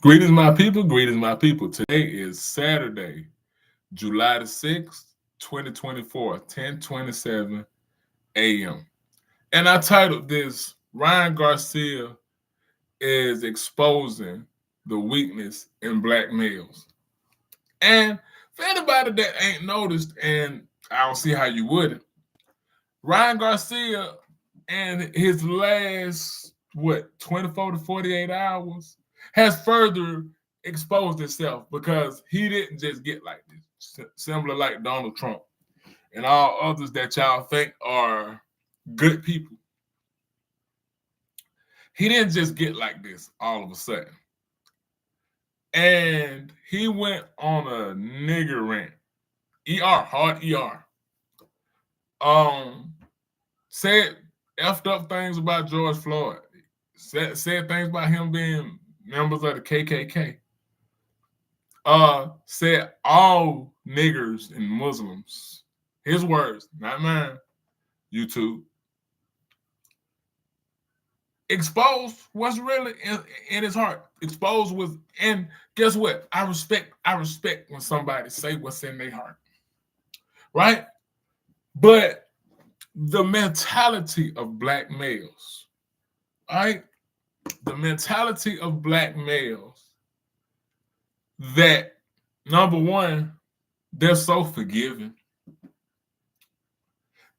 Greetings, my people. Greetings, my people. Today is Saturday, July the 6th, 2024, 10:27 a.m. And I titled this, Ryan Garcia is exposing the weakness in black males. And for anybody that ain't noticed, and I don't see how you wouldn't, Ryan Garcia and his last, 24 to 48 hours has further exposed itself because he didn't just get like this, similar like Donald Trump and all others that y'all think are good people. He didn't just get like this all of a sudden. And he went on a nigger rant. Hard ER. Said effed up things about George Floyd. Said things about him being members of the KKK. Said all niggers and Muslims. His words, not mine. YouTube. Exposed what's really in his heart. Exposed was, and guess what? I respect when somebody say what's in their heart. Right? But the mentality of black males, right? The mentality of black males that, number one, they're so forgiving.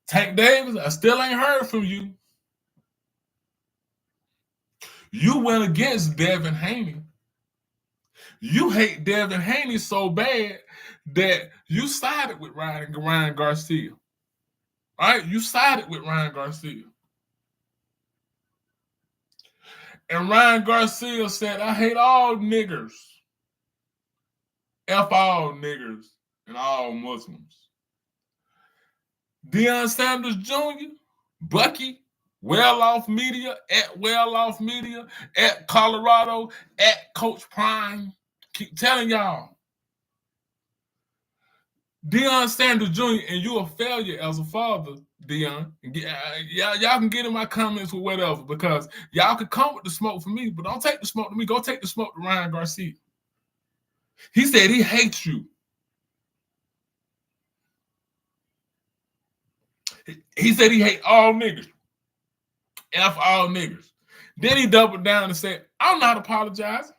Tank Davis, I still ain't heard from you. You went against Devin Haney. You hate Devin Haney so bad that you sided with Ryan Garcia. Right? You sided with Ryan Garcia. And Ryan Garcia said, I hate all niggers. F all niggers and all Muslims. Deion Sanders Jr., Bucky, Well Off Media, at Colorado, at Coach Prime. Keep telling y'all. Deion Sanders Jr., and you a failure as a father, Deion. Y'all can get in my comments with whatever, because y'all can come with the smoke for me, but don't take the smoke to me. Go take the smoke to Ryan Garcia. He said he hates you. He said he hate all niggers. F all niggers. Then he doubled down and said, I'm not apologizing.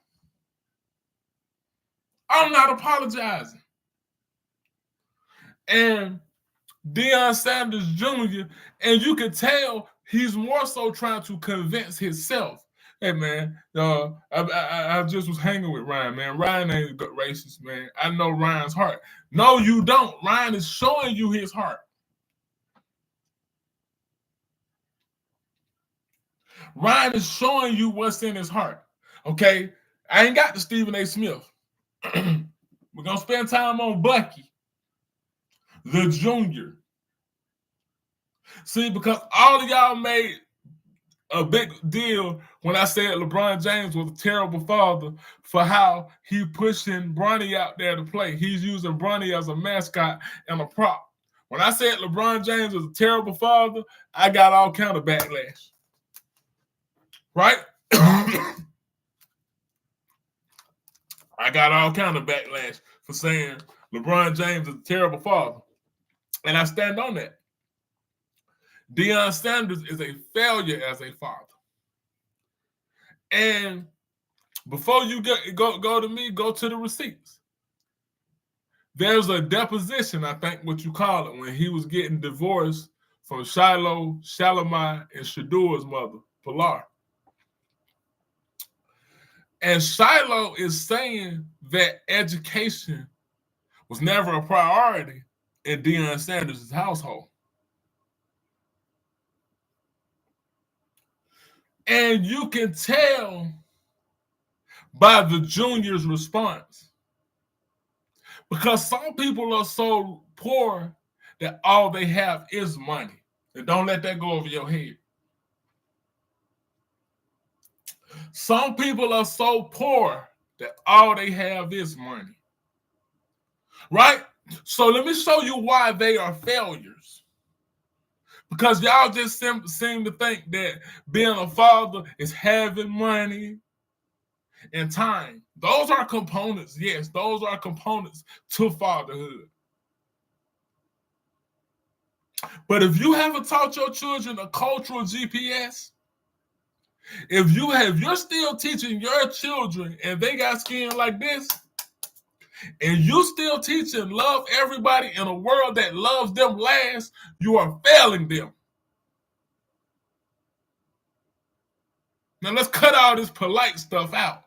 I'm not apologizing. And Deion Sanders Jr., and you can tell he's more so trying to convince himself. Hey, man, I just was hanging with Ryan, man. Ryan ain't a good racist, man. I know Ryan's heart. No, you don't. Ryan is showing you his heart. Ryan is showing you what's in his heart. Okay? I ain't got the Stephen A. Smith. We're going to spend time on Bucky, the junior. See, because all of y'all made a big deal when I said LeBron James was a terrible father for how he pushing Bronny out there to play. He's using Bronny as a mascot and a prop. When I said LeBron James was a terrible father, I got all kind of backlash. Right? I got all kind of backlash for saying LeBron James is a terrible father. And I stand on that. Deion Sanders is a failure as a father. And before you go to me, go to the receipts. There's a deposition, I think what you call it, when he was getting divorced from Shiloh, Shalimar, and Shadur's mother, Pilar. And Shiloh is saying that education was never a priority in Deion Sanders' household. And you can tell by the junior's response, because some people are so poor that all they have is money. And don't let that go over your head. Some people are so poor that all they have is money. Right? So let me show you why they are failures. Because y'all just seem to think that being a father is having money, and time. Those are components. Yes, those are components to fatherhood. But if you haven't taught your children a cultural GPS, if you're still teaching your children and they got skin like this, and you still teaching love everybody in a world that loves them last, you are failing them. Now let's cut all this polite stuff out.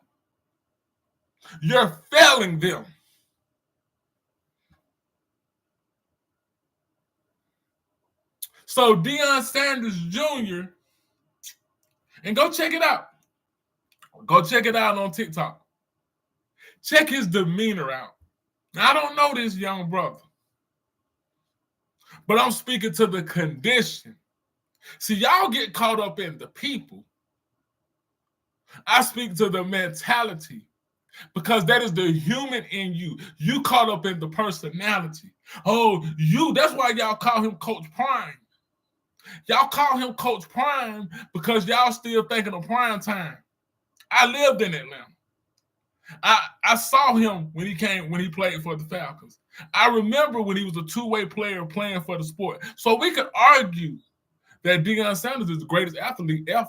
You're failing them. So Deion Sanders Jr., and go check it out. Go check it out on TikTok. Check his demeanor out. Now, I don't know this young brother, but I'm speaking to the condition. See, y'all get caught up in the people. I speak to the mentality because that is the human in you. You caught up in the personality. Oh, that's why y'all call him Coach Prime. Y'all call him Coach Prime because y'all still thinking of prime time. I lived in Atlanta. I saw him when he played for the Falcons. I remember when he was a two-way player playing for the sport. So we could argue that Deion Sanders is the greatest athlete ever.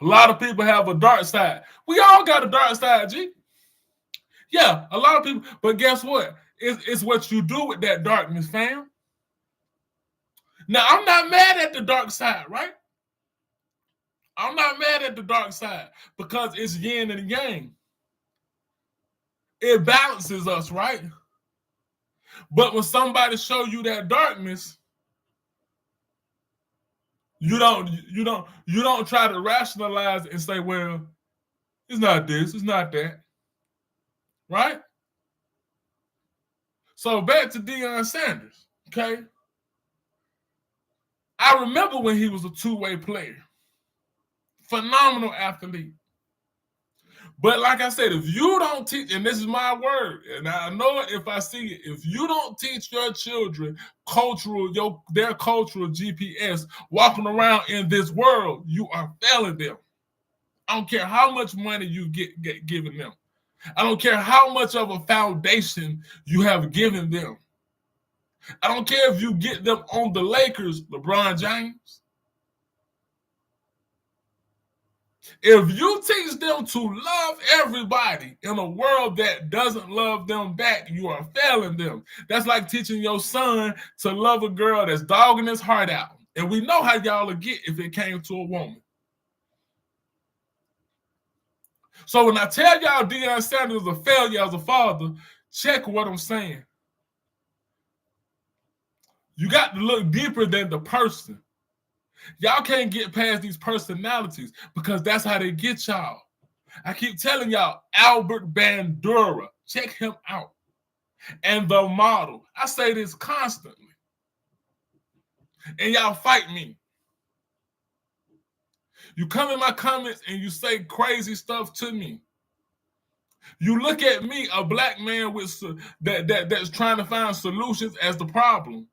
A lot of people have a dark side. We all got a dark side, G. Yeah, a lot of people. But guess what? It's what you do with that darkness, fam. Now, I'm not mad at the dark side, right? I'm not mad at the dark side because it's yin and yang. It balances us, right? But when somebody show you that darkness, you don't try to rationalize it and say, well, it's not this, it's not that. Right? So back to Deion Sanders, okay? I remember when he was a two-way player. Phenomenal athlete. But like I said, if you don't teach, and this is my word, and I know it if I see it, if you don't teach your children their cultural GPS, walking around in this world, you are failing them. I don't care how much money you get given them. I don't care how much of a foundation you have given them. I don't care if you get them on the Lakers, LeBron James. If you teach them to love everybody in a world that doesn't love them back, you are failing them. That's like teaching your son to love a girl that's dogging his heart out. And we know how y'all would get if it came to a woman. So when I tell y'all Deion Sanders is a failure as a father, check what I'm saying. You got to look deeper than the person. Y'all can't get past these personalities because that's how they get y'all. I keep telling y'all, Albert Bandura, check him out. And the model. I say this constantly. And y'all fight me. You come in my comments and you say crazy stuff to me. You look at me, a black man that's trying to find solutions as the problem.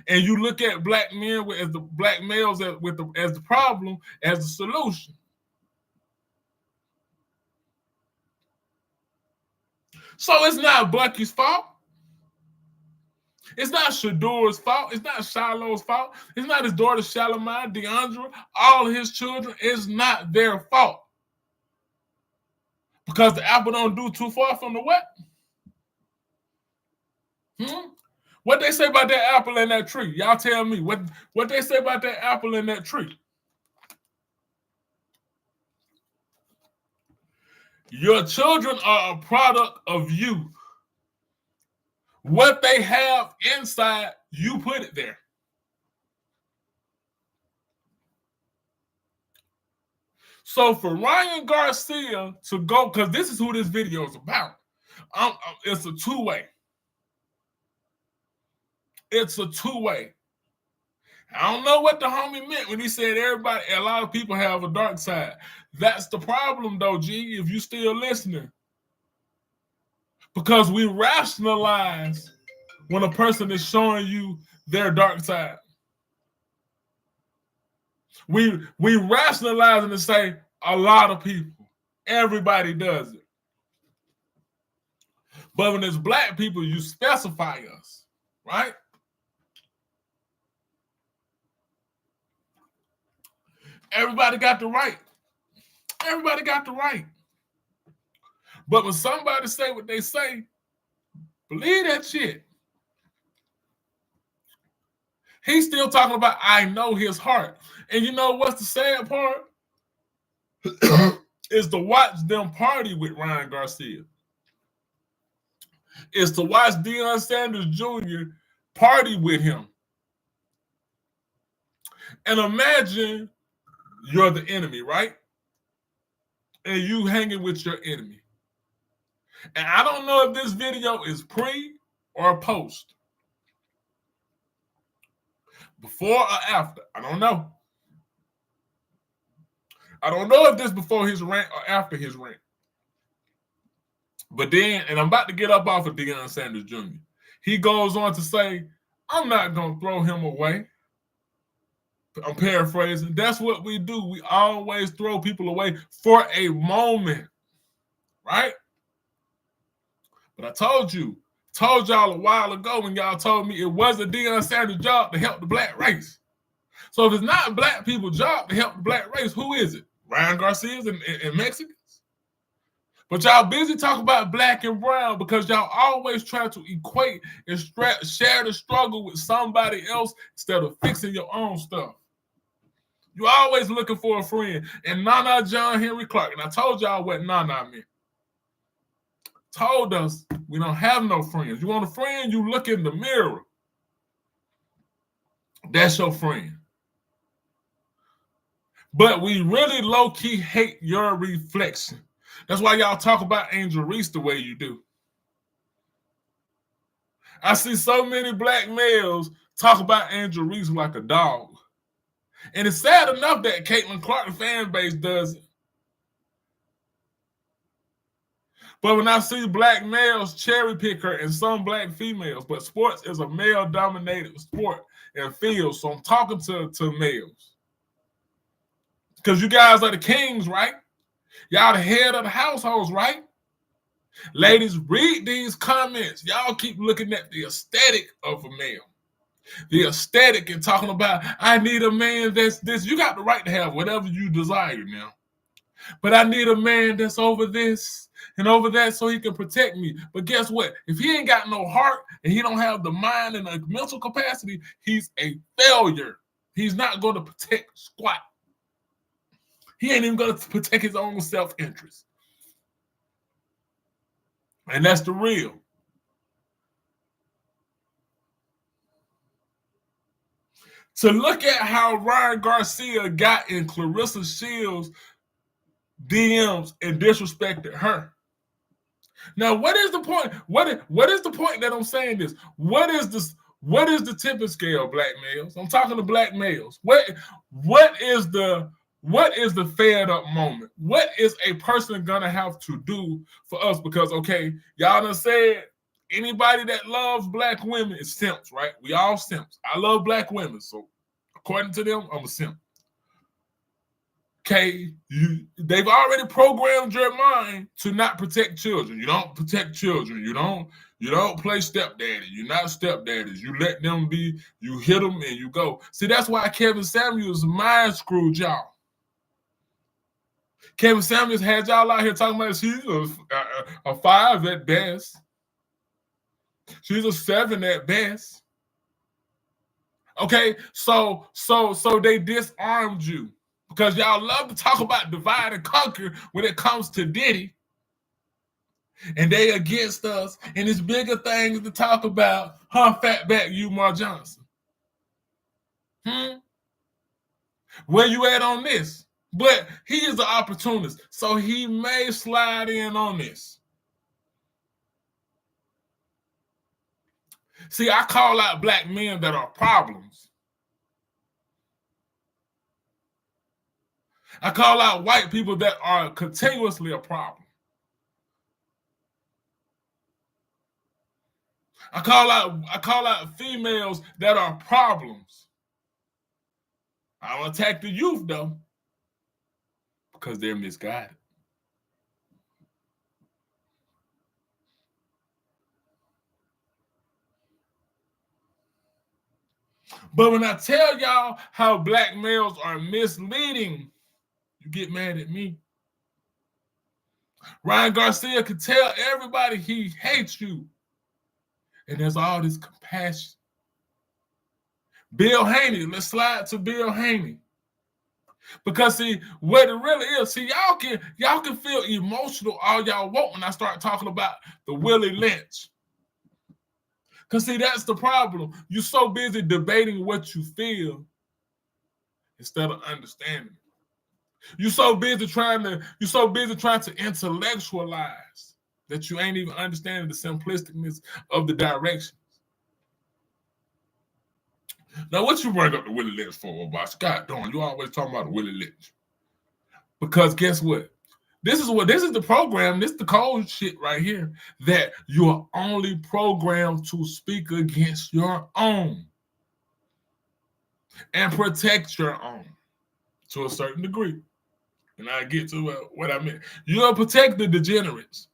And you look at black men as the black males as the problem, as the solution. So it's not Bucky's fault. It's not Shadur's fault. It's not Shiloh's fault. It's not his daughter Shalimar, DeAndre, all of his children. It's not their fault. Because the apple don't do too far from the what? What they say about that apple in that tree? Y'all tell me. What they say about that apple in that tree? Your children are a product of you. What they have inside, you put it there. So for Ryan Garcia to go, because this is who this video is about. It's a two-way. It's a two-way. I don't know what the homie meant when he said a lot of people have a dark side. That's the problem though, G, if you still listening. Because we rationalize when a person is showing you their dark side. We rationalize and say a lot of people. Everybody does it. But when it's black people, you specify us, right? Everybody got the right. Everybody got the right. But when somebody say what they say, believe that shit. He's still talking about, I know his heart. And you know what's the sad part? Is to watch them party with Ryan Garcia. Is to watch Deion Sanders Jr. party with him. And imagine you're the enemy, right? And you hanging with your enemy. And I don't know if this video is pre or post. Before or after. I don't know. I don't know if this before his rant or after his rant. But then, and I'm about to get up off of Deion Sanders Jr. He goes on to say, I'm not going to throw him away. I'm paraphrasing. That's what we do. We always throw people away for a moment, right? But I told y'all a while ago when y'all told me it wasn't Deion Sanders' job to help the black race. So if it's not black people's job to help the black race, who is it? Ryan Garcia's and Mexicans? But y'all busy talking about black and brown because y'all always try to equate and share the struggle with somebody else instead of fixing your own stuff. You're always looking for a friend. And Nana John Henry Clark, and I told y'all what Nana meant. Told us we don't have no friends. You want a friend, you look in the mirror. That's your friend. But we really low-key hate your reflection. That's why y'all talk about Angel Reese the way you do. I see so many black males talk about Angel Reese like a dog. And it's sad enough that Caitlin Clark fan base does it. But when I see black males cherry pick her and some black females, but sports is a male-dominated sport and field, so I'm talking to males. Because you guys are the kings, right? Y'all the head of the households, right? Ladies, read these comments. Y'all keep looking at the aesthetic of a male. The aesthetic and talking about, I need a man that's this. You got the right to have whatever you desire now. But I need a man that's over this and over that so he can protect me. But guess what? If he ain't got no heart and he don't have the mind and the mental capacity, he's a failure. He's not going to protect squat. He ain't even going to protect his own self-interest. And that's the real. To look at how Ryan Garcia got in Clarissa Shields' DMs and disrespected her. Now, what is the point? What is the point that I'm saying this? What is this? What is the tipping scale, black males? I'm talking to black males. What is the fed up moment? What is a person gonna have to do for us? Because okay, y'all done said anybody that loves black women is simps, right? We all simps. I love black women, so according to them, I'm a simp. Okay, they've already programmed your mind to not protect children. You don't protect children. You don't play stepdaddy. You're not stepdaddies. You let them be. You hit them and you go. See, that's why Kevin Samuels mind screwed y'all. Kevin Samuels had y'all out here talking about she's a 5 at best. She's a 7 at best. Okay, so they disarmed you. Because y'all love to talk about divide and conquer when it comes to Diddy. And they against us. And it's bigger things to talk about. Fatback Umar Johnson. Where you at on this? But he is an opportunist. So he may slide in on this. See, I call out black men that are problems. I call out white people that are continuously a problem. I call out females that are problems. I don't attack the youth though, because they're misguided. But when I tell y'all how black males are misleading, you get mad at me. Ryan Garcia could tell everybody he hates you. And there's all this compassion. Bill Haney, let's slide to Bill Haney. Because see, what it really is, see, y'all can feel emotional all y'all want when I start talking about the Willie Lynch. Because see, that's the problem. You're so busy debating what you feel instead of understanding. You're so busy trying to intellectualize that you ain't even understanding the simplisticness of the directions. Now, what you bring up the Willie Lynch for, boss? God darn, you always talking about the Willie Lynch. Because guess what? This is the program, this is the cold shit right here, that you're only programmed to speak against your own and protect your own to a certain degree. And I get to what I meant. You'll protect the degenerates.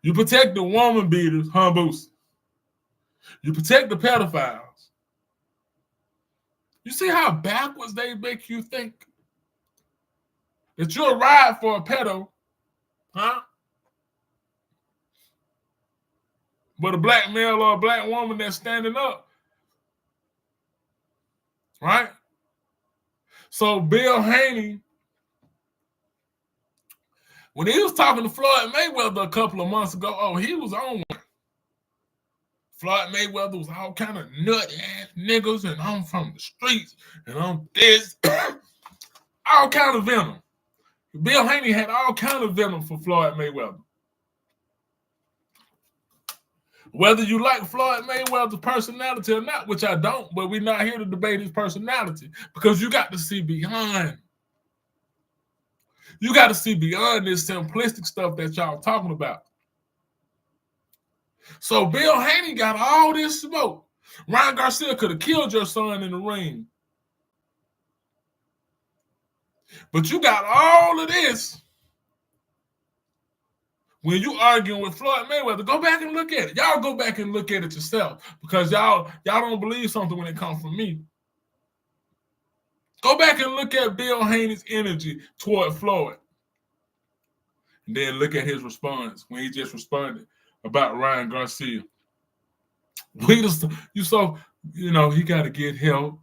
You protect the woman beaters, boost. You protect the pedophiles. You see how backwards they make you think? That you'll ride for a pedo, huh? But a black male or a black woman that's standing up, right? So Bill Haney, when he was talking to Floyd Mayweather a couple of months ago, he was on one. Floyd Mayweather was all kind of nut-ass niggas, and I'm from the streets, and I'm this. All kind of venom. Bill Haney had all kind of venom for Floyd Mayweather. Whether you like Floyd Mayweather's personality or not, which I don't, but we're not here to debate his personality, because you got to see beyond. You got to see beyond this simplistic stuff that y'all talking about. So Bill Haney got all this smoke. Ryan Garcia could have killed your son in the ring. But you got all of this when you arguing with Floyd Mayweather. Go back and look at it. Y'all go back and look at it yourself, because y'all don't believe something when it comes from me. Go back and look at Bill Haney's energy toward Floyd. And then look at his response when he just responded about Ryan Garcia. He got to get help.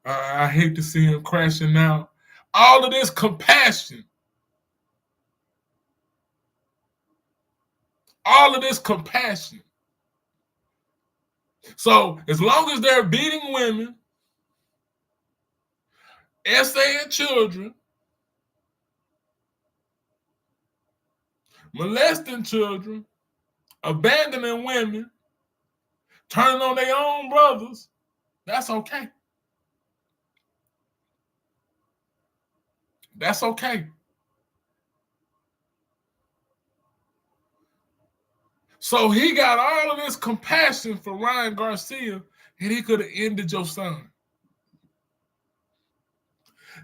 I hate to see him crashing out. All of this compassion. All of this compassion. So as long as they're beating women, essaying children, molesting children, abandoning women, turning on their own brothers, that's okay. That's okay. So he got all of this compassion for Ryan Garcia, and he could have ended your son.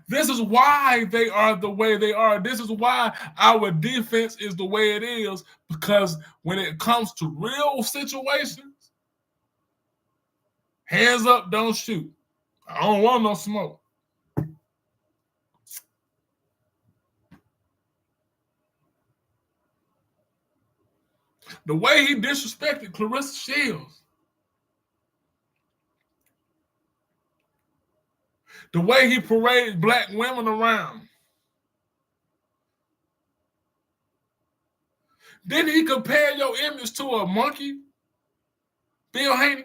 This is why they are the way they are. This is why our defense is the way it is, because when it comes to real situations, hands up, don't shoot. I don't want no smoke. The way he disrespected Clarissa Shields, the way he paraded black women around. Didn't he compare your image to a monkey, Bill Haney?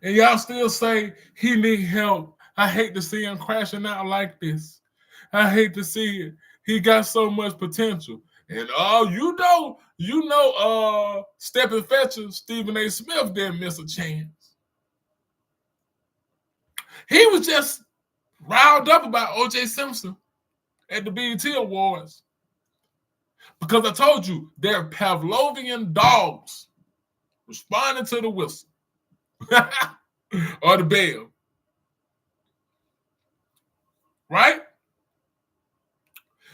And y'all still say he need help. I hate to see him crashing out like this. I hate to see it. He got so much potential. And Stephen Fetcher, Stephen A. Smith didn't miss a chance. He was just riled up about O.J. Simpson at the BET Awards. Because I told you, they're Pavlovian dogs responding to the whistle or the bell. Right?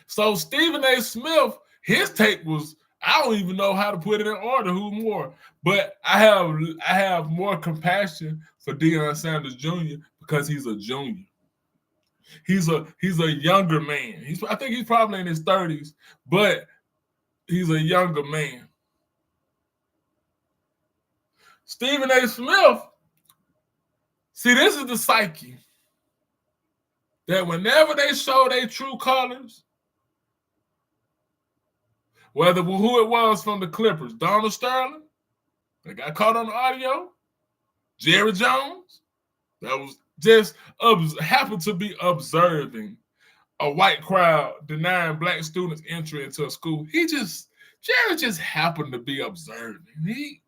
So Stephen A. Smith, his take was, I don't even know how to put it in order, who more. But I have more compassion for Deion Sanders Jr. because he's a junior. He's a younger man. I think he's probably in his 30s, but he's a younger man. Stephen A. Smith, see, this is the psyche that whenever they show their true colors, whether who it was from the Clippers, Donald Sterling, that got caught on the audio, Jerry Jones, that was just happened to be observing a white crowd denying black students entry into a school. Jerry just happened to be observing. He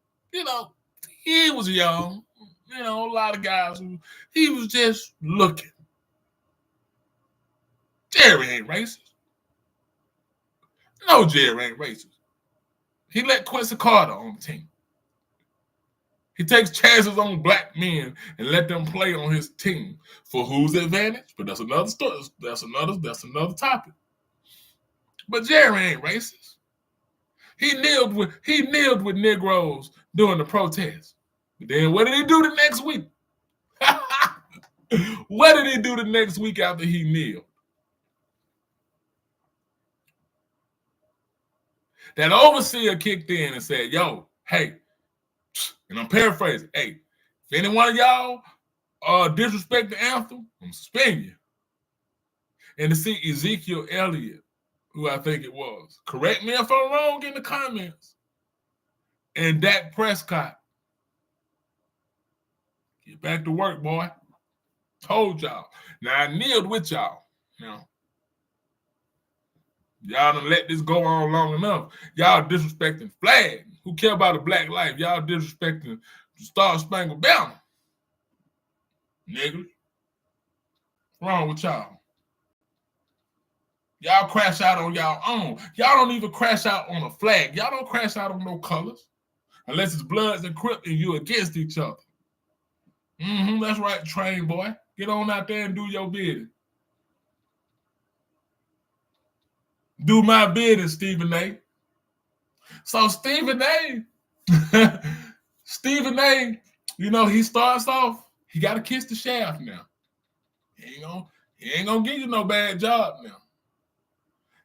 was young. A lot of guys, he was just looking. Jerry ain't racist. No, Jerry ain't racist. He let Quincy Carter on the team. He takes chances on black men and let them play on his team for whose advantage? But that's another story. That's another topic. But Jerry ain't racist. He kneeled with Negroes during the protest. But then what did he do the next week? What did he do the next week after he kneeled? That overseer kicked in and said, yo, hey, and I'm paraphrasing, hey, if any one of y'all disrespect the anthem, I'm going to suspend you. And to see Ezekiel Elliott, who I think it was, correct me if I'm wrong in the comments, and Dak Prescott, get back to work, boy. Told y'all. Now, I kneeled with y'all. Now, y'all done let this go on long enough. Y'all disrespecting flag. Who care about a black life? Y'all disrespecting the Star Spangled Banner. Niggas. What's wrong with y'all? Y'all crash out on y'all own. Y'all don't even crash out on a flag. Y'all don't crash out on no colors. Unless it's Bloods and Crips and you against each other. That's right, train boy. Get on out there and do your bidding. Do my bidding, Stephen A. So Stephen A, he starts off, he got to kiss the shaft now. He ain't gonna give you no bad job now.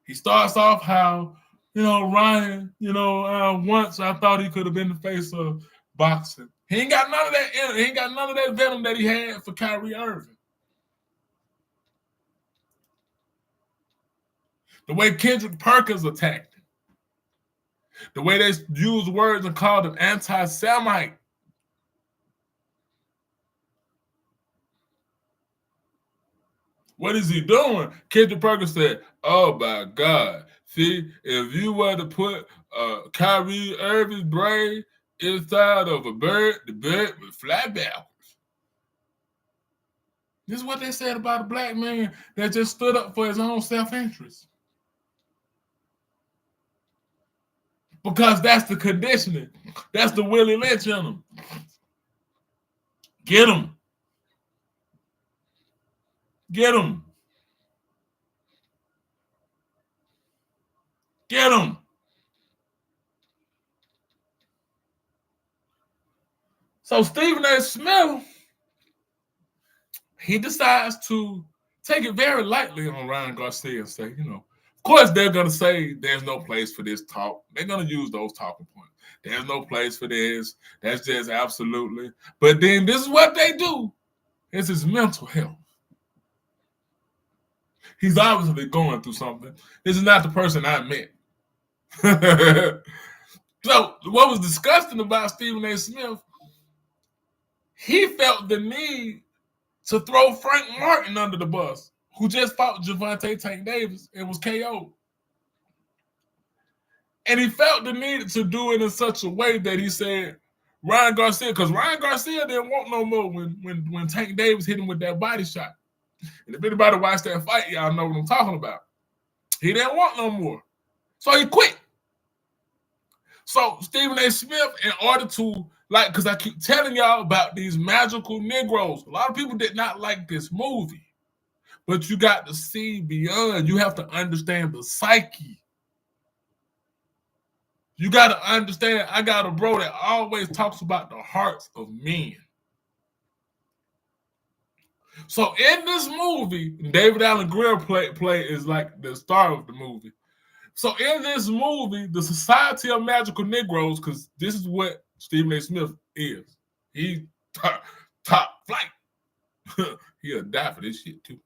He starts off how, Ryan, once I thought he could have been the face of boxing. He ain't got none of that. He ain't got none of that venom that he had for Kyrie Irving. The way Kendrick Perkins attacked him. The way they used words and called him anti-Semite. What is he doing? Kendrick Perkins said, oh my God. See, if you were to put Kyrie Irving's brain inside of a bird, the bird would fly backwards. This is what they said about a black man that just stood up for his own self-interest. Because that's the conditioning. That's the Willie Lynch in him. Get him. Get him. Get him. So Stephen A. Smith, he decides to take it very lightly on Ryan Garcia and say, of course they're going to say there's no place for this talk. They're going to use those talking points. There's no place for this. That's just absolutely. But then this is what they do. It's his mental health. He's obviously going through something. This is not the person I met. So what was disgusting about Stephen A. Smith, he felt the need to throw Frank Martin under the bus, who just fought Gervonta Tank Davis and was KO'd. And he felt the need to do it in such a way that he said, Ryan Garcia, because Ryan Garcia didn't want no more when Tank Davis hit him with that body shot. And if anybody watched that fight, y'all know what I'm talking about. He didn't want no more. So he quit. So Stephen A. Smith, in order to, like, because I keep telling y'all about these magical Negroes, a lot of people did not like this movie. But you got to see beyond. You have to understand the psyche. You got to understand, I got a bro that always talks about the hearts of men. So in this movie, David Allen Greer play is like the star of the movie. So in this movie, the Society of Magical Negroes, because this is what Stephen A. Smith is. He top flight. He'll die for this shit too.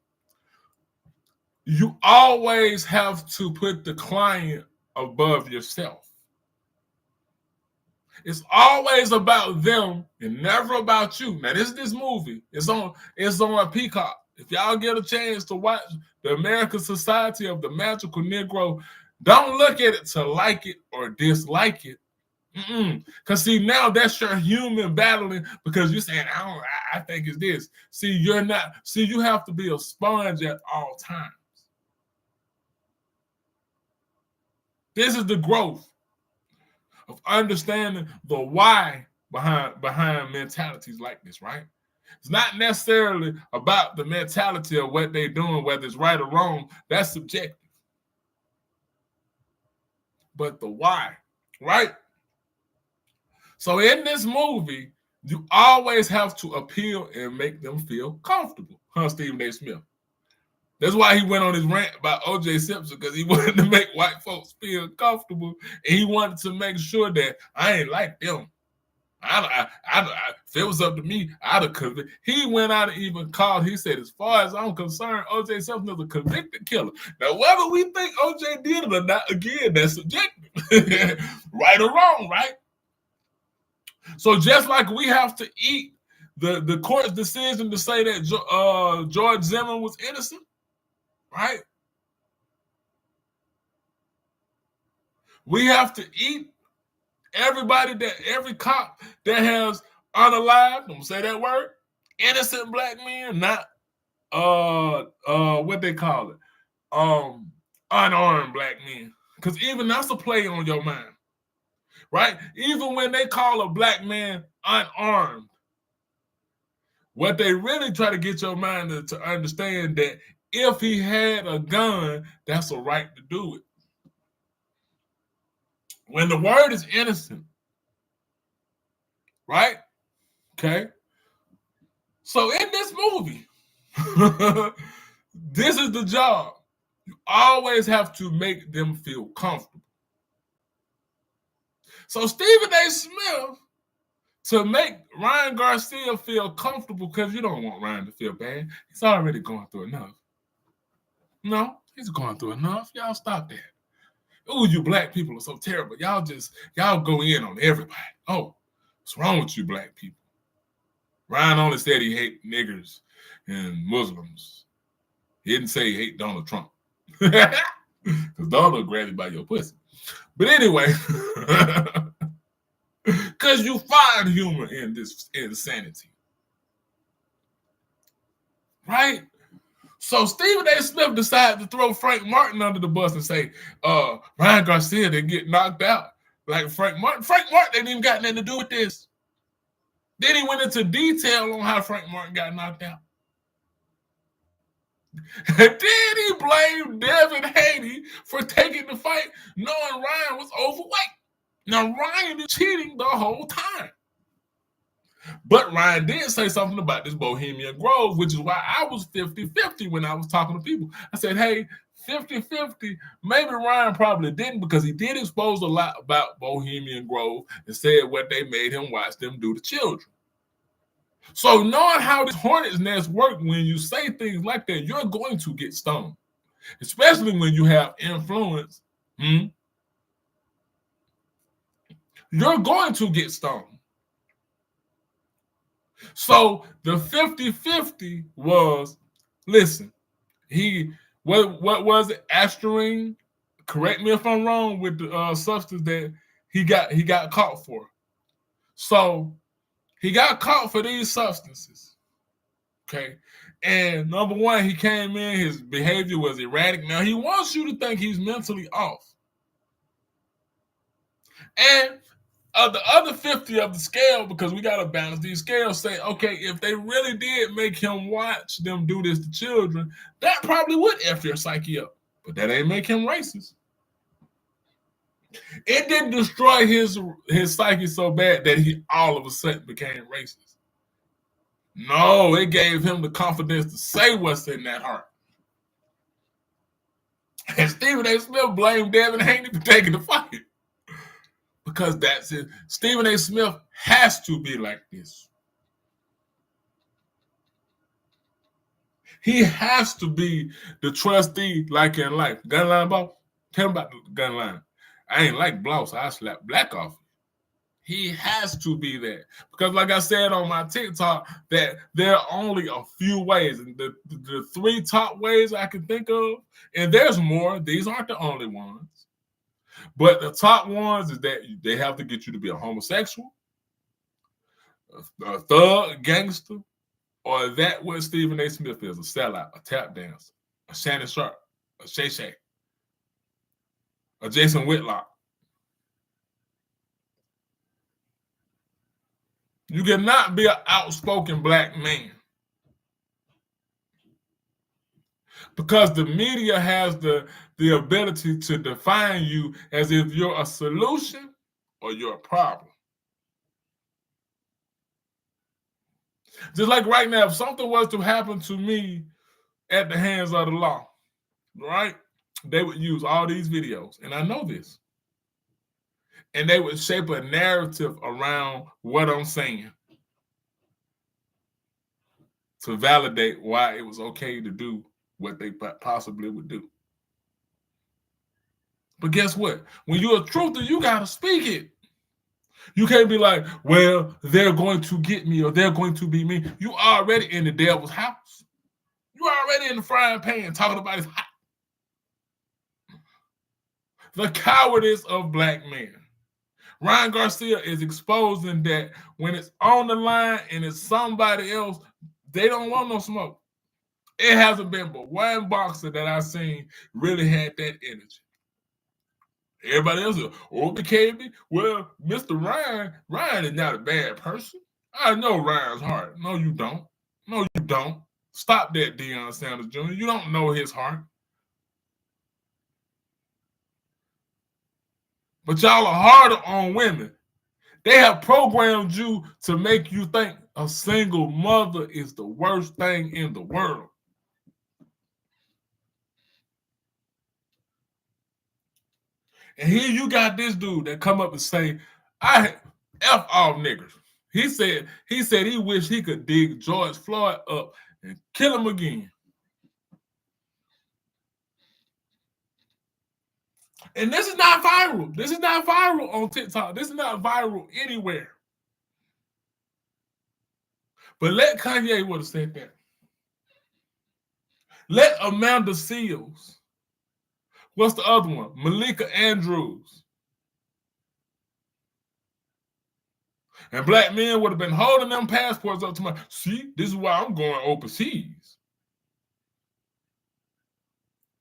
You always have to put the client above yourself. It's always about them and never about you. Now, this movie. It's on Peacock. If y'all get a chance to watch the American Society of the Magical Negro, don't look at it to like it or dislike it. Because see, now that's your human battling because you're saying, I think it's this. See, you're not. See, you have to be a sponge at all times. This is the growth of understanding the why behind mentalities like this, right? It's not necessarily about the mentality of what they're doing, whether it's right or wrong. That's subjective. But the why, right? So in this movie, you always have to appeal and make them feel comfortable, huh, Stephen A. Smith? That's why he went on his rant about O.J. Simpson, because he wanted to make white folks feel comfortable, and he wanted to make sure that I ain't like them. If it was up to me, I'd have convicted. He went out and even called. He said, as far as I'm concerned, O.J. Simpson is a convicted killer. Now, whether we think O.J. did it or not, again, that's subjective. Right or wrong, right? So just like we have to eat the court's decision to say that George Zimmerman was innocent, right? We have to eat every cop that has unalived, I'm gonna say that word, innocent black men, not what they call it, unarmed black men. Because even that's a play on your mind, right? Even when they call a black man unarmed, what they really try to get your mind to understand that if he had a gun, that's a right to do it. When the word is innocent, right? Okay. So in this movie, this is the job. You always have to make them feel comfortable. So Stephen A. Smith, to make Ryan Garcia feel comfortable, because you don't want Ryan to feel bad. He's already going through enough. No, he's going through enough. Y'all stop that. Oh, you black people are so terrible. Y'all go in on everybody. Oh, what's wrong with you black people? Ryan only said he hate niggers and Muslims. He didn't say he hate Donald Trump. Because Donald will grab you by your pussy. But anyway, because you find humor in this insanity. Right? So Stephen A. Smith decided to throw Frank Martin under the bus and say, Ryan Garcia didn't get knocked out like Frank Martin. Frank Martin didn't even got nothing to do with this. Then he went into detail on how Frank Martin got knocked out. And then he blamed Devin Haney for taking the fight, knowing Ryan was overweight. Now, Ryan is cheating the whole time. But Ryan did say something about this Bohemian Grove, which is why I was 50-50 when I was talking to people. I said, hey, 50-50, maybe Ryan probably didn't, because he did expose a lot about Bohemian Grove and said what they made him watch them do to children. So knowing how this hornet's nest work, when you say things like that, you're going to get stoned, especially when you have influence. You're going to get stoned. So the 50-50 was, listen, what was it? Asterine? Correct me if I'm wrong with the substance that he got caught for. So he got caught for these substances. Okay. And number one, he came in, his behavior was erratic. Now, he wants you to think he's mentally off. And the other 50 of the scale, because we got to balance these scales, say, okay, if they really did make him watch them do this to children, that probably would F your psyche up. But that ain't make him racist. It didn't destroy his psyche so bad that he all of a sudden became racist. No, it gave him the confidence to say what's in that heart. And Stephen A. Smith blamed Devin Haney for taking the fight. Because that's it. Stephen A. Smith has to be like this. He has to be the trustee like in life. Gun line, boss? Tell him about the gun line. I ain't like blouse. I slap black off. He has to be that. Because like I said on my TikTok, that there are only a few ways. And the 3 top ways I can think of, and there's more. These aren't the only ones. But the top ones is that they have to get you to be a homosexual, a thug, gangster, or that what Stephen A. Smith is, a sellout, a tap dancer, a Shannon Sharp, a Shay Shay, a Jason Whitlock. You cannot be an outspoken black man. Because the media has the ability to define you as if you're a solution or you're a problem. Just like right now, if something was to happen to me at the hands of the law, right? They would use all these videos, and I know this. And they would shape a narrative around what I'm saying to validate why it was okay to do what they possibly would do. But guess what? When you're a truther, you got to speak it. You can't be like, well, they're going to get me or they're going to be me. You already in the devil's house. You already in the frying pan talking about it's hot. The cowardice of black men. Ryan Garcia is exposing that when it's on the line and it's somebody else, they don't want no smoke. It hasn't been but one boxer that I've seen really had that energy. Everybody else is, BKB. Well, Mr. Ryan is not a bad person. I know Ryan's heart. No, you don't. No, you don't. Stop that, Deion Sanders Jr. You don't know his heart. But y'all are harder on women. They have programmed you to make you think a single mother is the worst thing in the world. And here you got this dude that come up and say, I F all niggers. He said he wished he could dig George Floyd up and kill him again. And this is not viral. This is not viral on TikTok. This is not viral anywhere. But let Kanye would have said that. Let Amanda Seals. What's the other one? Malika Andrews. And black men would have been holding them passports up to my, see, this is why I'm going overseas.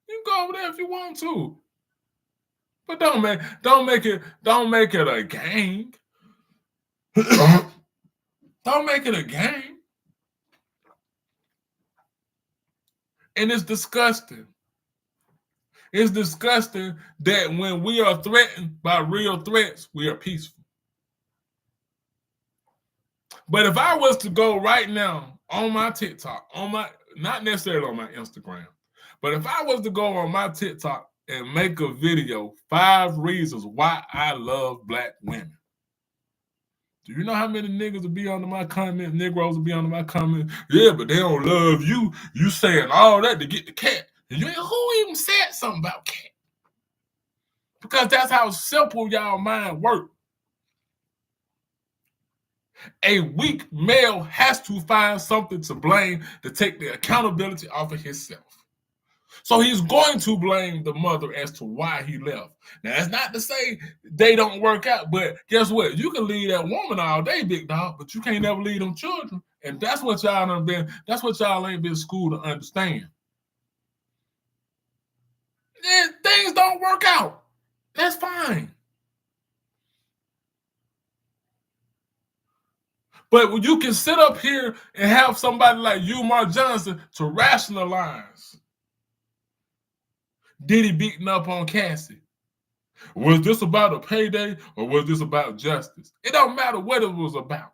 You can go over there if you want to. But don't make it a gang. Don't make it a gang. And it's disgusting. It's disgusting that when we are threatened by real threats, we are peaceful. But if I was to go right now on my TikTok, not necessarily on my Instagram, but if I was to go on my TikTok and make a video, 5 reasons why I love black women. Do you know how many niggas will be under my comment? Negroes will be under my comment. Yeah, but they don't love you. You saying all that to get the cat. And who even said something about cat? Because that's how simple y'all mind work. A weak male has to find something to blame to take the accountability off of himself. So he's going to blame the mother as to why he left. Now, that's not to say they don't work out, but guess what? You can leave that woman all day, big dog, but you can't never leave them children. And that's what y'all done been, that's what y'all ain't been schooled to understand. Things don't work out. That's fine. But when you can sit up here and have somebody like you, Mark Johnson, to rationalize Diddy beating up on Cassie. Was this about a payday or was this about justice? It don't matter what it was about.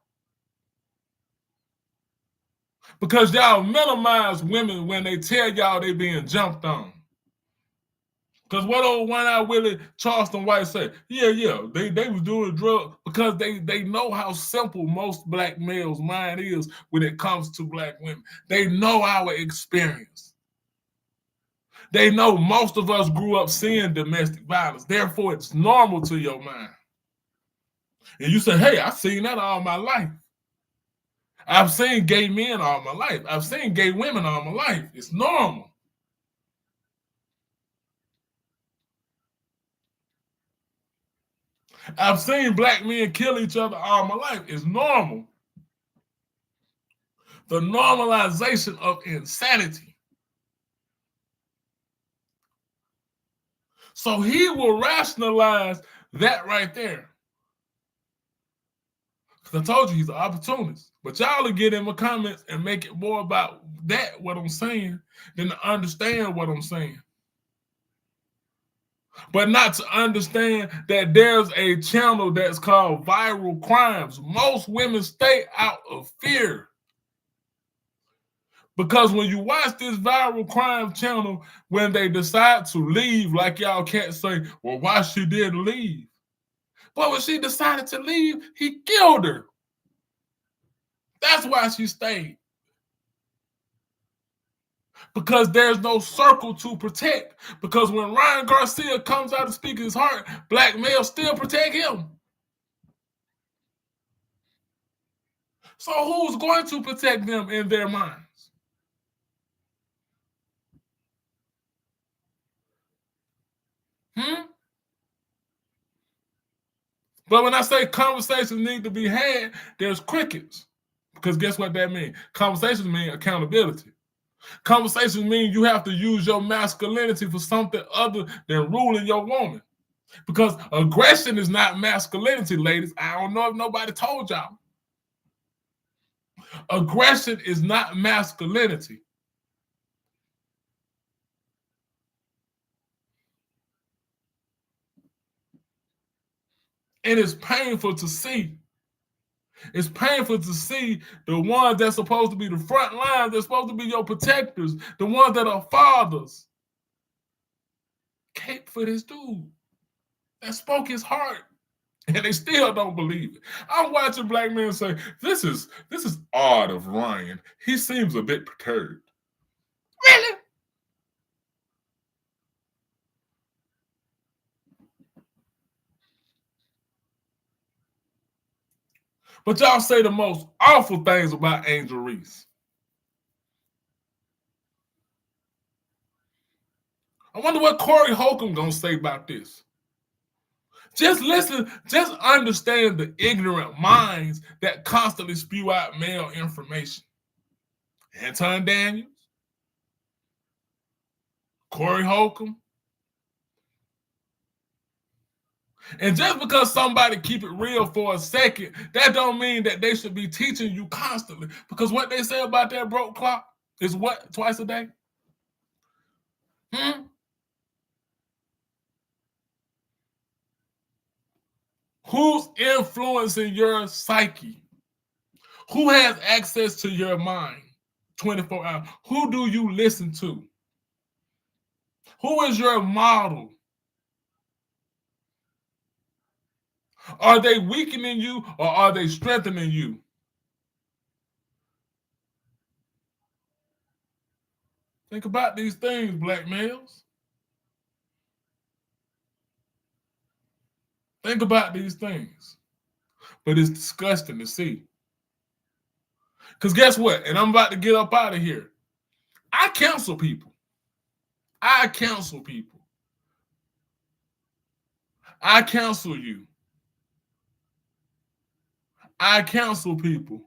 Because y'all minimize women when they tell y'all they being jumped on. Because what old one-eyed Willie Charleston White said, yeah, they was doing drugs because they know how simple most black males' mind is when it comes to black women. They know our experience. They know most of us grew up seeing domestic violence. Therefore, it's normal to your mind. And you say, hey, I've seen that all my life. I've seen gay men all my life. I've seen gay women all my life. It's normal. I've seen black men kill each other all my life. It's normal. The normalization of insanity. So he will rationalize that right there. Because I told you he's an opportunist. But y'all will get in my comments and make it more about that, what I'm saying, than to understand what I'm saying. But not to understand that there's a channel that's called Viral Crimes. Most women stay out of fear. Because when you watch this Viral Crime channel, when they decide to leave, like y'all can't say, well, why she didn't leave? But when she decided to leave, he killed her. That's why she stayed. Because there's no circle to protect. Because when Ryan Garcia comes out to speak his heart, black males still protect him. So who's going to protect them in their minds? But when I say conversations need to be had, there's crickets. Because guess what that means? Conversations mean accountability. Conversations mean you have to use your masculinity for something other than ruling your woman. Because aggression is not masculinity, ladies. I don't know if nobody told y'all. Aggression is not masculinity. And it's painful to see. It's painful to see the ones that's supposed to be the front line, they're supposed to be your protectors, the ones that are fathers, cape for this dude that spoke his heart. And they still don't believe it. I'm watching black men say, this is odd of Ryan. He seems a bit perturbed. Really? But y'all say the most awful things about Angel Reese. I wonder what Corey Holcomb gonna say about this. Just listen, just understand the ignorant minds that constantly spew out male information. Anton Daniels, Corey Holcomb. And just because somebody keep it real for a second, that don't mean that they should be teaching you constantly. Because what they say about that broke clock is what? Twice a day? Who's influencing your psyche? Who has access to your mind 24 hours? Who do you listen to? Who is your model? Are they weakening you or are they strengthening you? Think about these things, black males. Think about these things. But it's disgusting to see. Because guess what? And I'm about to get up out of here. I counsel people. I counsel people. I counsel you. I counsel people.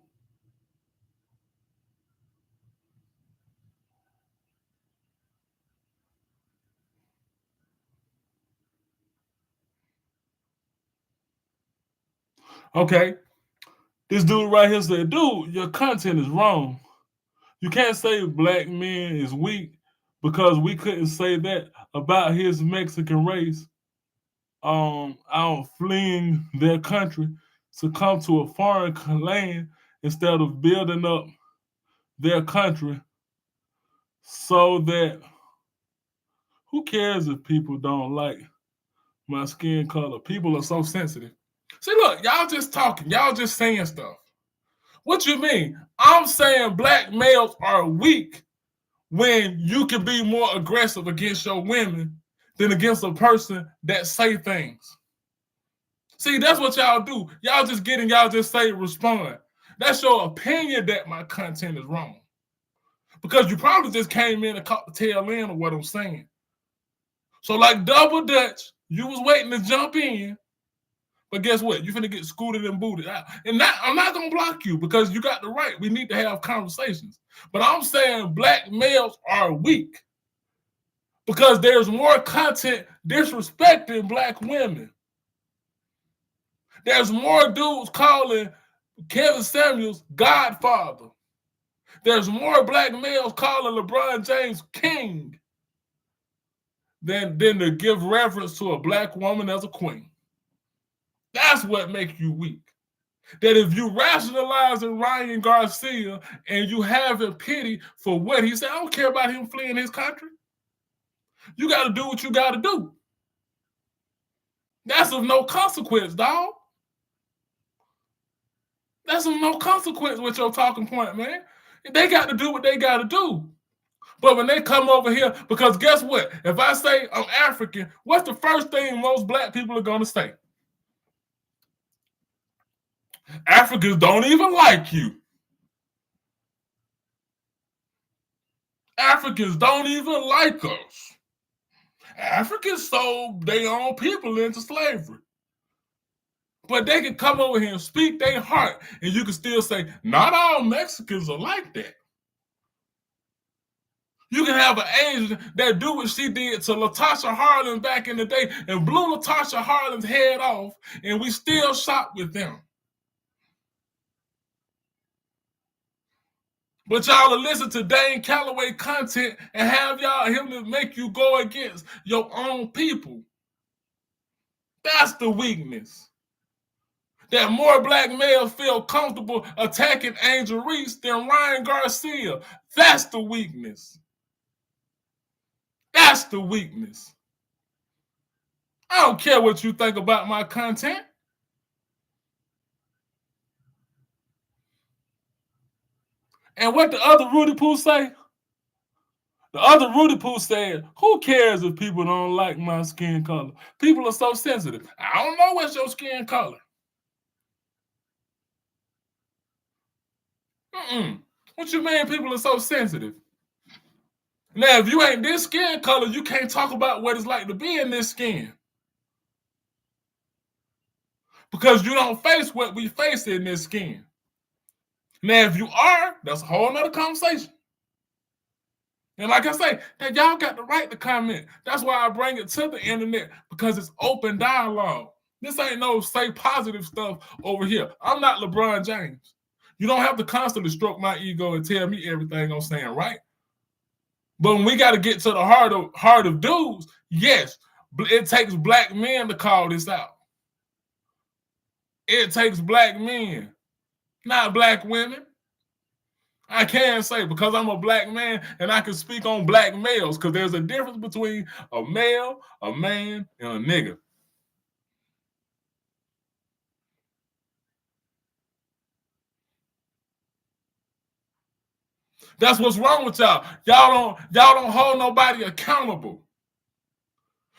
Okay, this dude right here said, dude, your content is wrong. You can't say black men is weak because we couldn't say that about his Mexican race out fleeing their country to come to a foreign land instead of building up their country so that who cares if people don't like my skin color? People are so sensitive. See, look, y'all just talking, y'all just saying stuff. What you mean? I'm saying black males are weak when you can be more aggressive against your women than against a person that say things. See, that's what y'all do. Y'all just get in, y'all just say respond. That's your opinion that my content is wrong. Because you probably just came in and caught the tail end of what I'm saying. So like double dutch, you was waiting to jump in, but guess what? You're finna get scooted and booted out. And that, I'm not gonna block you because you got the right. We need to have conversations. But I'm saying black males are weak because there's more content disrespecting black women. There's more dudes calling Kevin Samuels Godfather. There's more black males calling LeBron James King than to give reverence to a black woman as a queen. That's what makes you weak. That if you rationalizing Ryan Garcia and you having pity for what he said, I don't care about him fleeing his country. You got to do what you got to do. That's of no consequence, dog. That's of no consequence with your talking point, man. They got to do what they got to do. But when they come over here, because guess what? If I say I'm African, what's the first thing most black people are going to say? Africans don't even like you. Africans don't even like us. Africans sold their own people into slavery. But they can come over here and speak their heart, and you can still say, not all Mexicans are like that. You can have an Asian that do what she did to Latasha Harlin back in the day and blew Latasha Harlin's head off, and we still shop with them. But y'all will listen to Dane Calloway content and have him to make you go against your own people. That's the weakness. That more black males feel comfortable attacking Angel Reese than Ryan Garcia. That's the weakness. That's the weakness. I don't care what you think about my content. And what the other Rudy Poo say? The other Rudy Poo said, who cares if people don't like my skin color? People are so sensitive. I don't know what's your skin color. What you mean people are so sensitive? Now, if you ain't this skin color, you can't talk about what it's like to be in this skin. Because you don't face what we face in this skin. Now, if you are, that's a whole nother conversation. And like I say, that y'all got the right to comment. That's why I bring it to the internet, because it's open dialogue. This ain't no say positive stuff over here. I'm not LeBron James. You don't have to constantly stroke my ego and tell me everything I'm saying, right? But when we got to get to the heart of dudes, yes, it takes black men to call this out. It takes black men, not black women. I can say, because I'm a black man and I can speak on black males, because there's a difference between a male, a man, and a nigga. That's what's wrong with y'all. Y'all don't hold nobody accountable.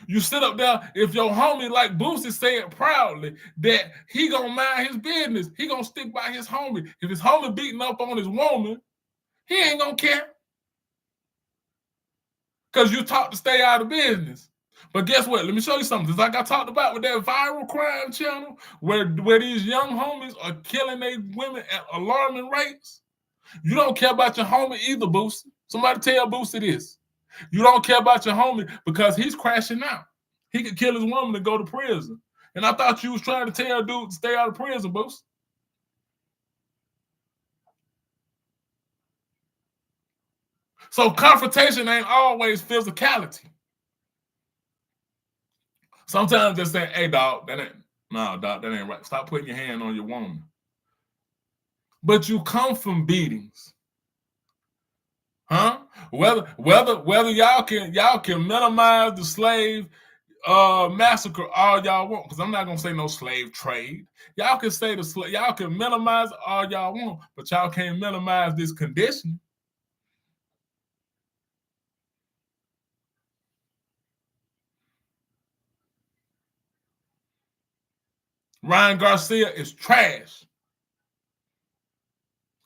You sit up there, if your homie, like Boosie said proudly, that he gonna mind his business. He gonna stick by his homie. If his homie beating up on his woman, he ain't gonna care. Because you taught to stay out of business. But guess what? Let me show you something. Just like I talked about with that viral crime channel, where these young homies are killing their women at alarming rates. You don't care about your homie either, Boosie. Somebody tell Boosie this. You don't care about your homie because he's crashing out. He could kill his woman and go to prison. And I thought you was trying to tell dude to stay out of prison, Boost. So confrontation ain't always physicality. Sometimes just saying, hey, dog, that ain't right. Stop putting your hand on your woman. But you come from beatings. Huh? Whether y'all can minimize the slave massacre all y'all want, because I'm not gonna say no slave trade. Y'all can say y'all can minimize all y'all want, but y'all can't minimize this condition. Ryan Garcia is trash.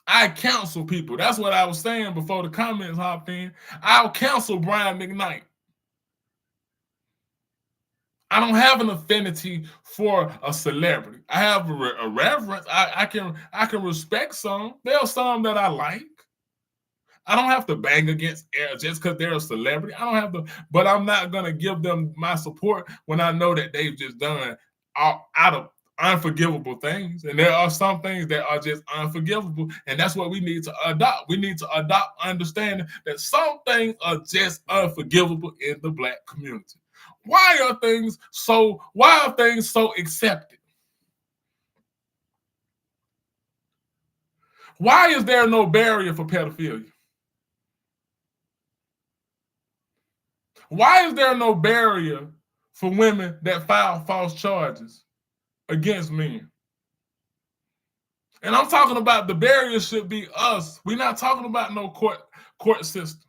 I counsel people. That's what I was saying before the comments hopped in. I'll counsel Brian McKnight. I don't have an affinity for a celebrity. I have a reverence. I can respect some. There are some that I like. I don't have to bang against air just because they're a celebrity. I don't have to, but I'm not gonna give them my support when I know that they've just done out of unforgivable things. And there are some things that are just unforgivable, and that's what we need to adopt. We need to adopt understanding that some things are just unforgivable in the Black community. Why are things so accepted? Why is there no barrier for pedophilia? Why is there no barrier for women that file false charges against men? And I'm talking about the barrier should be us. We're not talking about no court system.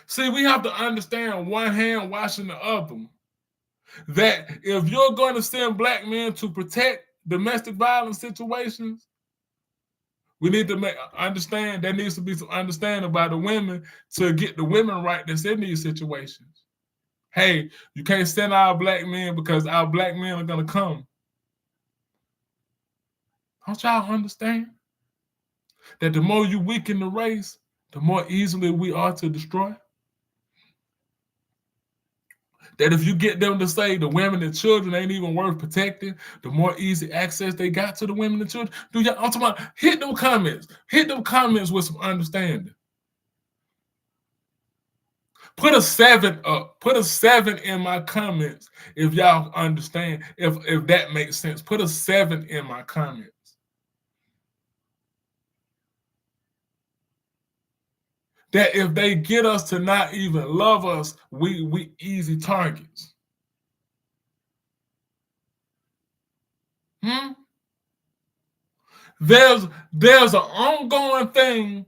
See, we have to understand one hand washing the other. That if you're going to send Black men to protect domestic violence situations, we need to understand there needs to be some understanding by the women to get the women right that's in these situations. Hey, you can't send our Black men because our Black men are going to come. Don't y'all understand that the more you weaken the race, the more easily we are to destroy? That if you get them to say the women and children ain't even worth protecting, the more easy access they got to the women and children. I'm talking about hit them comments. Hit them comments with some understanding. Put a 7 up. Put a 7 in my comments if y'all understand. If that makes sense. Put a 7 in my comments. That if they get us to not even love us, we easy targets. There's an ongoing thing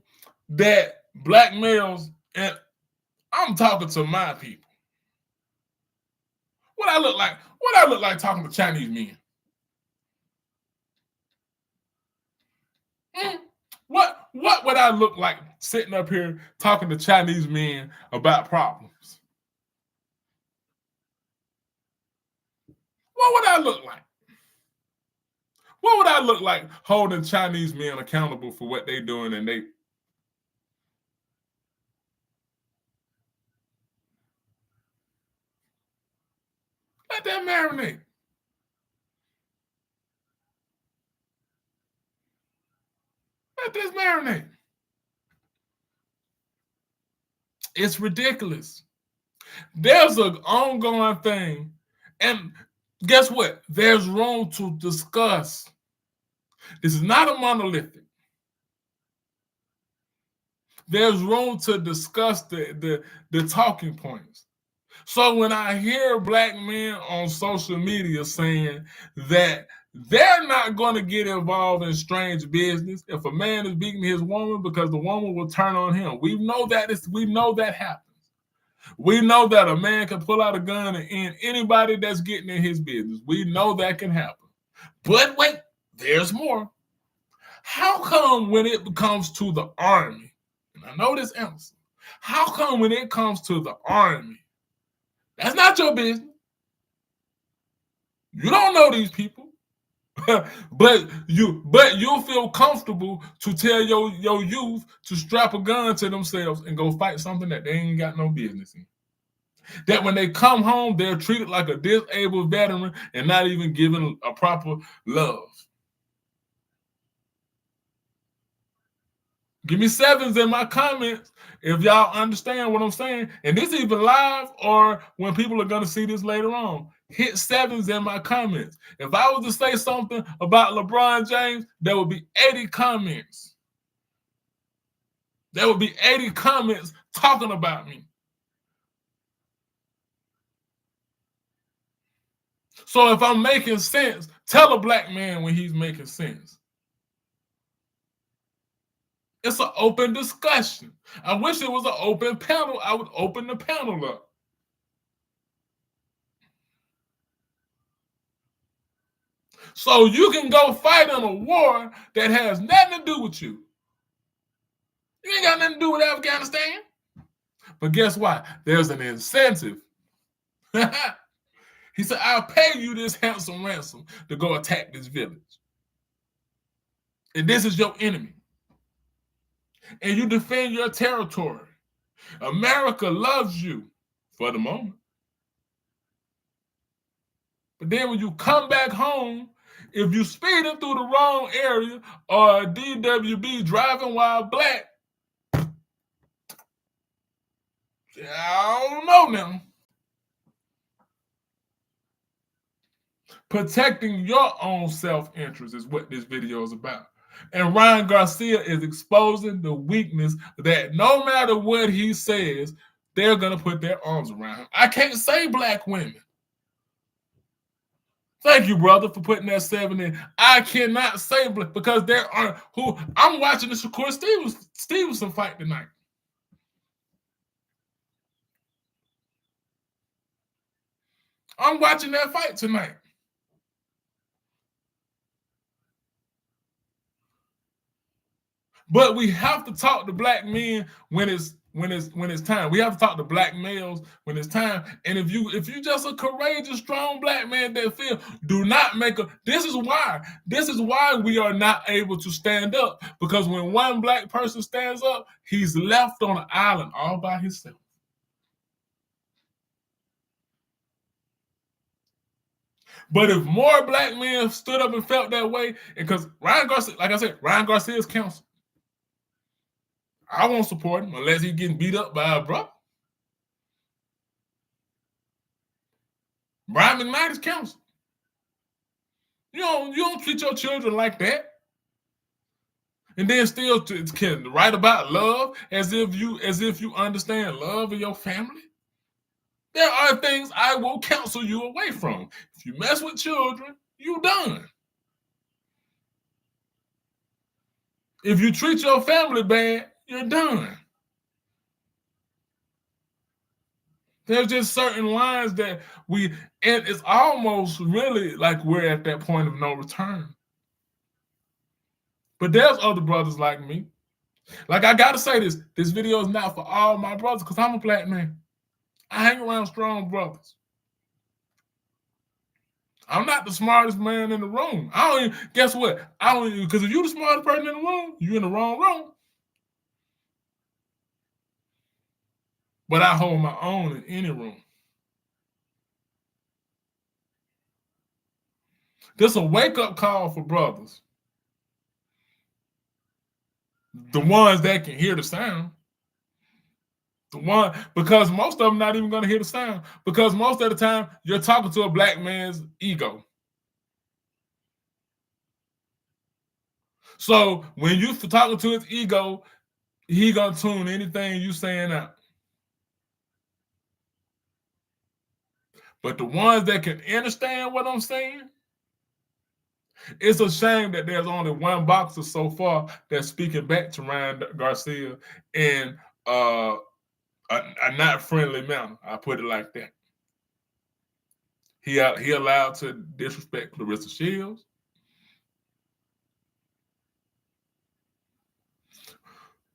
that Black males, and I'm talking to my people. What I look like talking to Chinese men. What would I look like sitting up here talking to Chinese men about problems? What would I look like? What would I look like holding Chinese men accountable for what they're doing and they? Let that marinate. Let this marinate. It's ridiculous. There's an ongoing thing. And guess what? There's room to discuss. This is not a monolithic. There's room to discuss the talking points. So when I hear Black men on social media saying that they're not going to get involved in strange business if a man is beating his woman because the woman will turn on him. We know that happens. We know that a man can pull out a gun and end anybody that's getting in his business. We know that can happen. But wait, there's more. How come when it comes to the army, and I know this answer, how come when it comes to the army, that's not your business. You don't know these people. but you'll feel comfortable to tell your youth to strap a gun to themselves and go fight something that they ain't got no business in. That when they come home, they're treated like a disabled veteran and not even given a proper love. Give me sevens in my comments if y'all understand what I'm saying. And this even live or when people are going to see this later on. Hit sevens in my comments. If I was to say something about LeBron James, there would be 80 comments. There would be 80 comments talking about me. So if I'm making sense, tell a black man when he's making sense. It's an open discussion. I wish it was an open panel. I would open the panel up. So you can go fight in a war that has nothing to do with you. You ain't got nothing to do with Afghanistan. But guess what? There's an incentive. He said, I'll pay you this handsome ransom to go attack this village. And this is your enemy. And you defend your territory. America loves you for the moment. But then when you come back home, if you speeding through the wrong area or a DWB driving while black, I don't know now. Protecting your own self-interest is what this video is about. And Ryan Garcia is exposing the weakness that no matter what he says, they're going to put their arms around him. I can't say black women. Thank you, brother, for putting that 7 in. I cannot say black because there are who I'm watching the Shakur Stevenson fight tonight. I'm watching that fight tonight. But we have to talk to black men when it's time. We have to talk to black males when it's time. And if you just a courageous, strong black man that feel, do not make a. This is why we are not able to stand up, because when one black person stands up, he's left on an island all by himself. But if more black men stood up and felt that way, because Ryan Garcia, like I said, Ryan Garcia's counsel. I won't support him unless he's getting beat up by a brother. Brian McKnight's counsel. You don't treat your children like that. And then still can write about love as if you understand love in your family. There are things I will counsel you away from. If you mess with children, you done. If you treat your family bad, you're done. There's just certain lines that and it's almost really like we're at that point of no return. But there's other brothers like me. Like, I gotta say this video is not for all my brothers because I'm a black man. I hang around strong brothers. I'm not the smartest man in the room. Guess what? Because if you're the smartest person in the room, you're in the wrong room. But I hold my own in any room. This a wake-up call for brothers. The ones that can hear the sound. Because most of them not even going to hear the sound. Because most of the time, you're talking to a black man's ego. So when you're talking to his ego, he going to tune anything you saying out. But the ones that can understand what I'm saying, it's a shame that there's only one boxer so far that's speaking back to Ryan Garcia in a not friendly manner. I put it like that. He allowed to disrespect Clarissa Shields.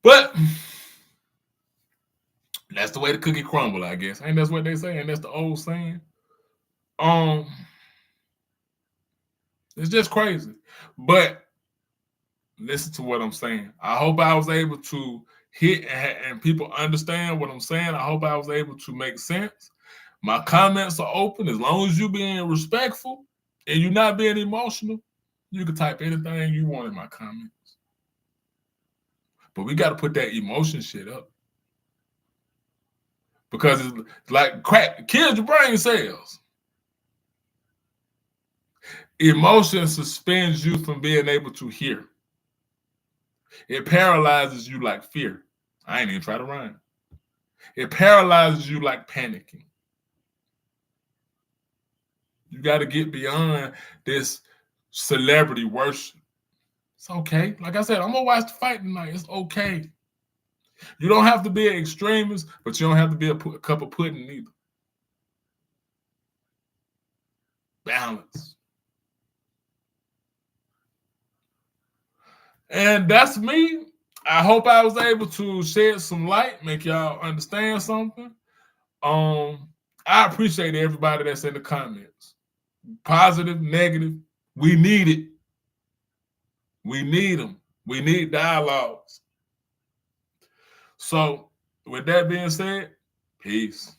But that's the way the cookie crumble, I guess. Ain't that's what they say? And that's the old saying. It's just crazy. But listen to what I'm saying. I hope I was able to hit and people understand what I'm saying. I hope I was able to make sense. My comments are open. As long as you're being respectful and you're not being emotional, you can type anything you want in my comments. But we got to put that emotion shit up. Because it's like crack, kills your brain cells. Emotion suspends you from being able to hear. It paralyzes you like fear. I ain't even try to rhyme. It paralyzes you like panicking. You got to get beyond this celebrity worship. It's okay. Like I said, I'm going to watch the fight tonight. It's okay. You don't have to be an extremist, but you don't have to be a cup of pudding either. Balance. And that's me. I hope I was able to shed some light, make y'all understand something. I appreciate everybody that's in the comments. Positive, negative. We need it. We need them. We need dialogues. So, with that being said, peace.